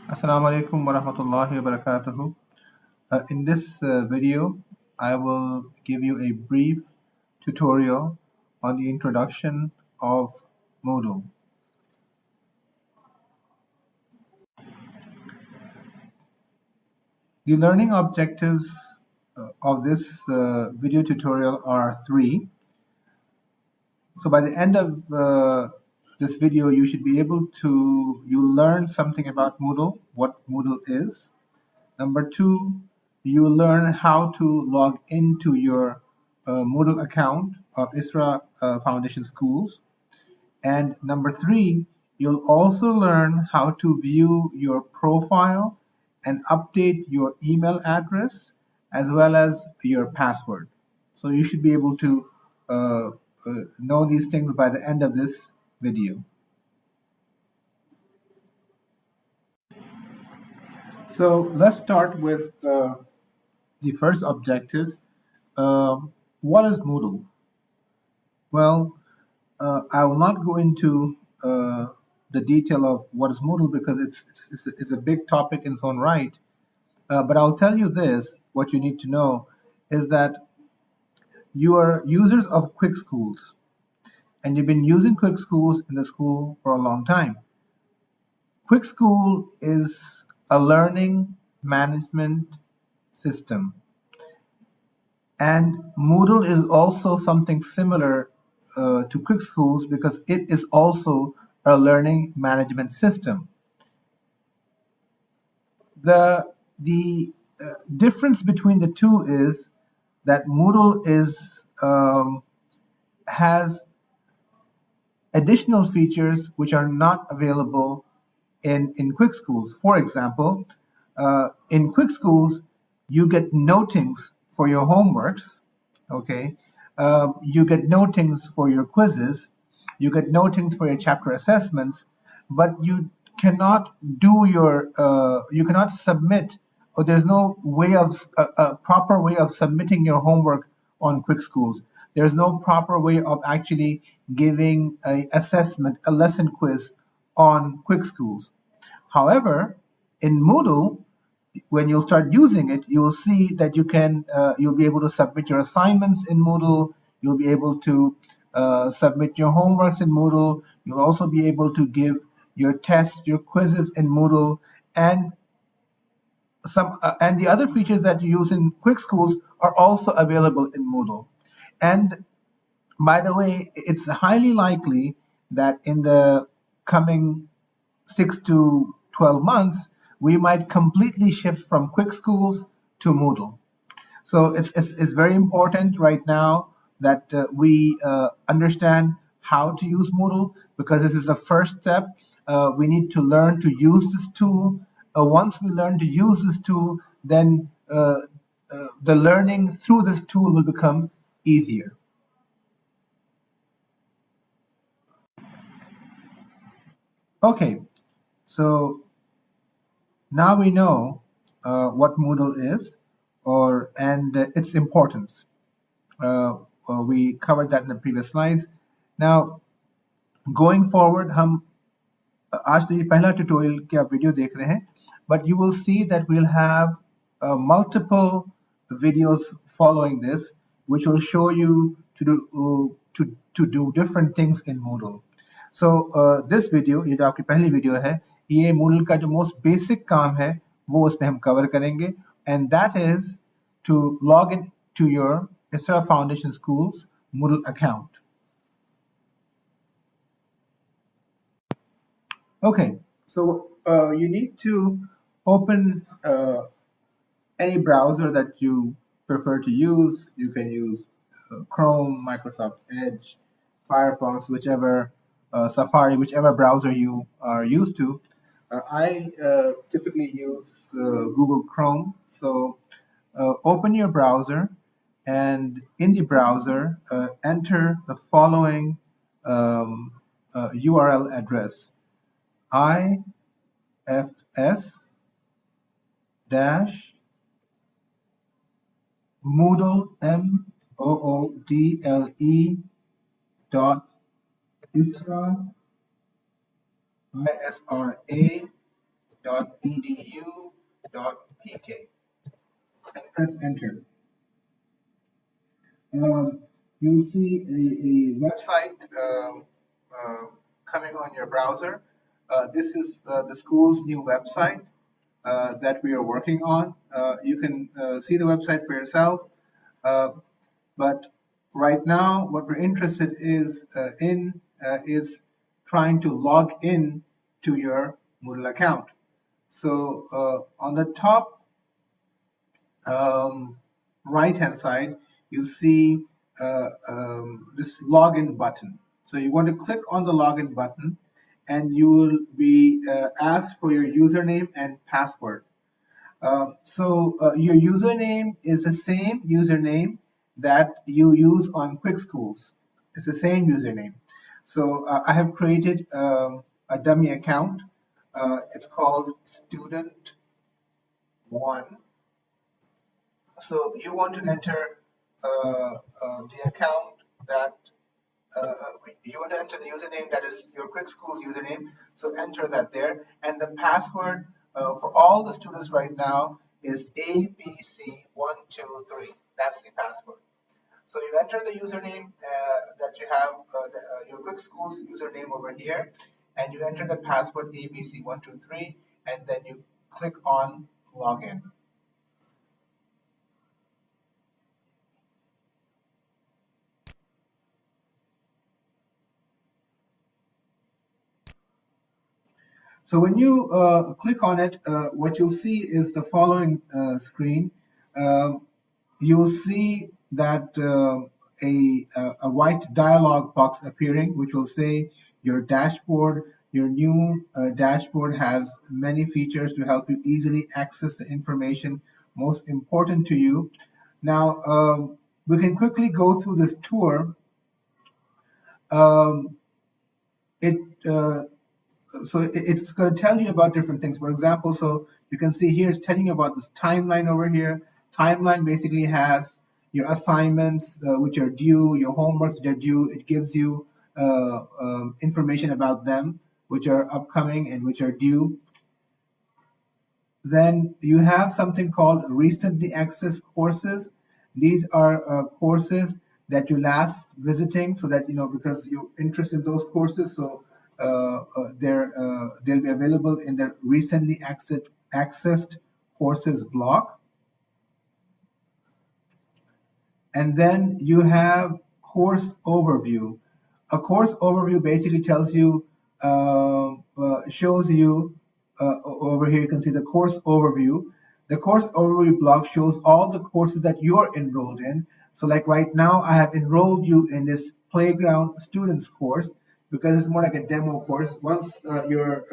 Assalamu alaikum wa rahmatullahi wa barakatuhu. In this video, I will give you a brief tutorial on the introduction of Moodle. The learning objectives of this video tutorial are three. So by the end of this video, you should be able to, you learn something about Moodle, what Moodle is. Number two, you learn how to log into your Moodle account of Isra Foundation Schools. And number three, you'll also learn how to view your profile and update your email address as well as your password. So you should be able to uh, know these things by the end of this video. So let's start with the first objective. What is Moodle? Well, I will not go into the detail of what is Moodle because it's a big topic in its own right. But I'll tell you this, what you need to know is that you are users of Quick Schools and you've been using Quick Schools in the school for a long time. Quick School is a learning management system, and Moodle is also something similar to Quick Schools because it is also a learning management system. The difference between the two is that Moodle has additional features which are not available in Quick Schools. For example, in Quick Schools, you get notings for your homeworks, okay? You get notings for your quizzes, you get notings for your chapter assessments, but you cannot you cannot submit, or there's no way of a proper way of submitting your homework on Quick Schools. There's no proper way of actually giving a assessment, a lesson quiz on Quick Schools. However, in Moodle, when you'll start using it, you'll see that you'll be able to submit your assignments in Moodle. You'll be able to submit your homeworks in Moodle. You'll also be able to give your tests, your quizzes in Moodle, and and the other features that you use in Quick Schools are also available in Moodle. And by the way, it's highly likely that in the coming 6 to 12 months, we might completely shift from Quick Schools to Moodle. So it's very important right now that we understand how to use Moodle because this is the first step. We need to learn to use this tool. Once we learn to use this tool, then the learning through this tool will become easier. Okay, so now we know what Moodle is and its importance. We covered that in the previous slides. Now, going forward, हम आज तो ये पहला tutorial की आप video देख रहे हैं, but you will see that we'll have multiple videos following this, which will show you to do different things in Moodle. So this video, ये जो आपकी पहली video है, ये Moodle का जो most basic काम है, वो उसमें हम cover करेंगे, and that is to log in to your Isra Foundation Schools Moodle account. Okay, so you need to open any browser that you prefer to use. You can use Chrome, Microsoft Edge, Firefox, whichever, Safari, whichever browser you are used to. I typically use Google Chrome. So open your browser, and in the browser, enter the following URL address: ifs dash Moodle Moodle dot Isra and press enter. Um, you'll see a website coming on your browser. This is the school's new website that we are working on. You can see the website for yourself, uh, but right now what we're interested is trying to log in to your Moodle account. So on the top right hand side, you see this login button. So you want to click on the login button and you will be asked for your username and password. Your username is the same username that you use on Quick Schools. It's the same username. So I have created a dummy account. It's called student one. So you want to enter the account that uh, you want to enter the username that is your Quick Schools username. So enter that there, and the password for all the students right now is ABC123. That's the password. So you enter the username that you have, your Quick Schools username over here, and you enter the password ABC123, and then you click on login. So when you click on it, what you'll see is the following screen. Um, you'll see that a white dialog box appearing, which will say your dashboard. Your new dashboard has many features to help you easily access the information most important to you. Now, we can quickly go through this tour. Um, it it's going to tell you about different things. For example, so you can see here it's telling you about this timeline over here. Timeline basically has your assignments which are due, your homeworks which are due. It gives you information about them which are upcoming and which are due. Then you have something called recently accessed courses. These are courses that you last visiting, so that because you're interested in those courses, so they'll be available in the recently accessed courses block. And then you have course overview. A course overview basically tells you, shows you, over here you can see the course overview. The course overview block shows all the courses that you're enrolled in. So like right now, I have enrolled you in this playground students course because it's more like a demo course. Once your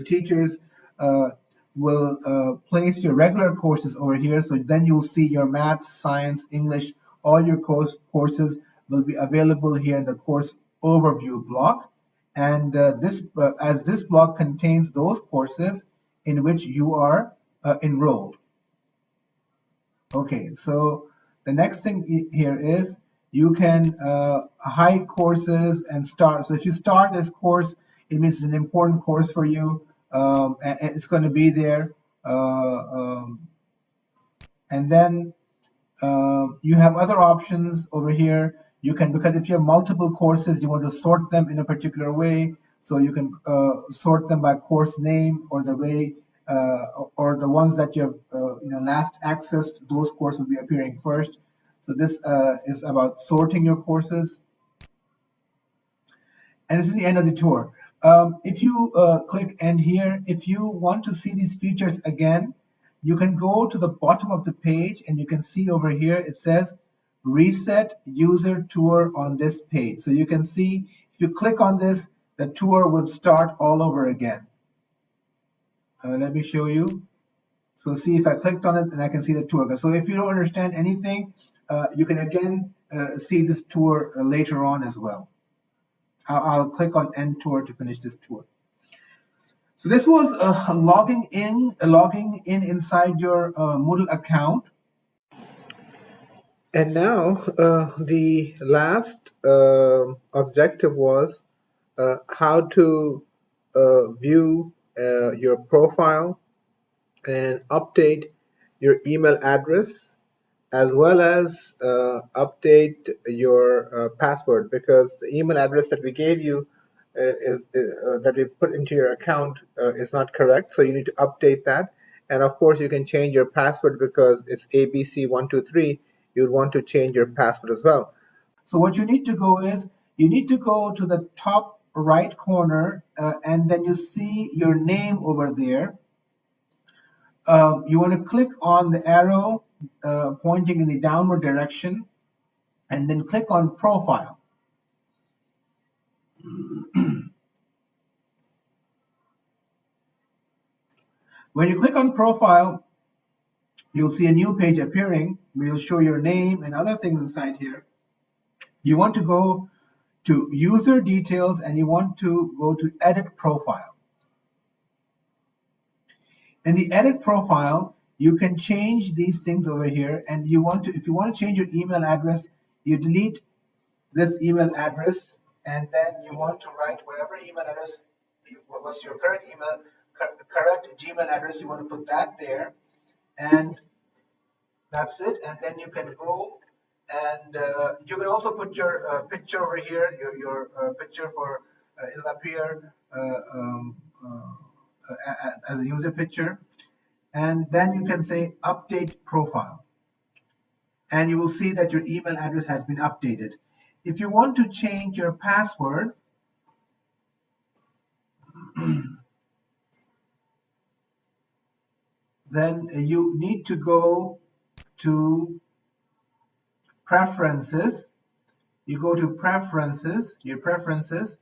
teachers uh, will place your regular courses over here. So then you'll see your math, science, English, all your courses will be available here in the course overview block. And as this block contains those courses in which you are enrolled. Okay, so the next thing here is you can hide courses and start. So if you start this course, it means it's an important course for you, and it's going to be there. And then you have other options over here. You can, because if you have multiple courses, you want to sort them in a particular way. So you can sort them by course name or the way, or the ones that you have, last accessed. Those courses will be appearing first. So this is about sorting your courses. And this is the end of the tour. If you click end here, if you want to see these features again, you can go to the bottom of the page and you can see over here it says reset user tour on this page. So you can see if you click on this, the tour will start all over again. Let me show you. So see if I clicked on it and I can see the tour. So if you don't understand anything, you can again see this tour later on as well. I'll click on end tour to finish this tour. So this was logging in inside your Moodle account. And now the last objective was how to view your profile and update your email address, as well as update your password, because the email address that we gave you is that we put into your account is not correct. So you need to update that. And of course, you can change your password because it's ABC123. You'd want to change your password as well. So what you need to go is you need to go to the top right corner and then you see your name over there. You want to click on the arrow pointing in the downward direction and then click on profile. When you click on profile, you'll see a new page appearing. We'll show your name and other things inside here. You want to go to user details and you want to go to edit profile. In the edit profile, you can change these things over here, and if you want to change your email address, you delete this email address, and then you want to write whatever email address was your current email, correct Gmail address, you want to put that there, and that's it. And then you can go and you can also put your picture over here, your picture for it'll appear as a user picture, and then you can say update profile, and you will see that your email address has been updated. If you want to change your password, then you need to go to preferences. You go to preferences, your preferences,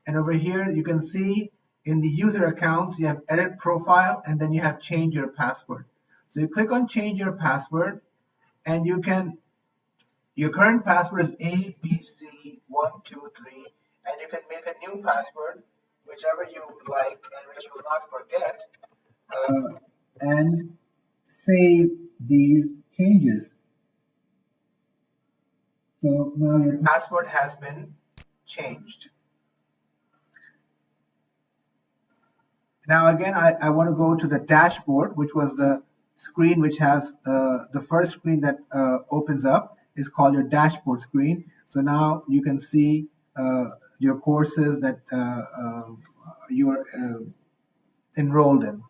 and over here you can see in the user accounts you have edit profile, and then you have change your password. So you click on change your password, and your current password is ABC123, and you can make a new password, whichever you like and which you will not forget, and save these changes. So now your password has been changed. Now again, I want to go to the dashboard, which was the screen which has the first screen that opens up is called your dashboard screen. So now you can see your courses that you are enrolled in.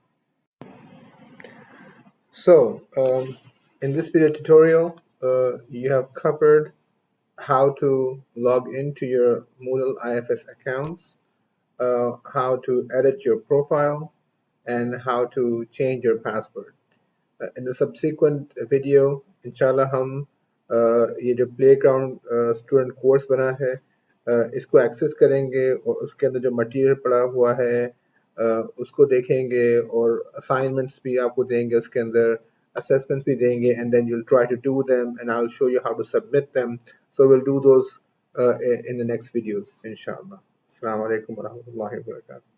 So in this video tutorial, you have covered how to log into your Moodle IFS accounts, how to edit your profile, and how to change your password. In the subsequent video इंशाल्लाह हम ये जो playground student course बना है इसको access करेंगे और उसके अंदर जो मटेरियल पड़ा हुआ है उसको देखेंगे और असाइनमेंट्स भी आपको देंगे उसके अंदर assessments भी देंगे and then you'll try to do them and I'll show you how to submit them. So we'll do those in the next videos inshallah. Assalamu alaikum wa rahmatullahi wa barakatuh.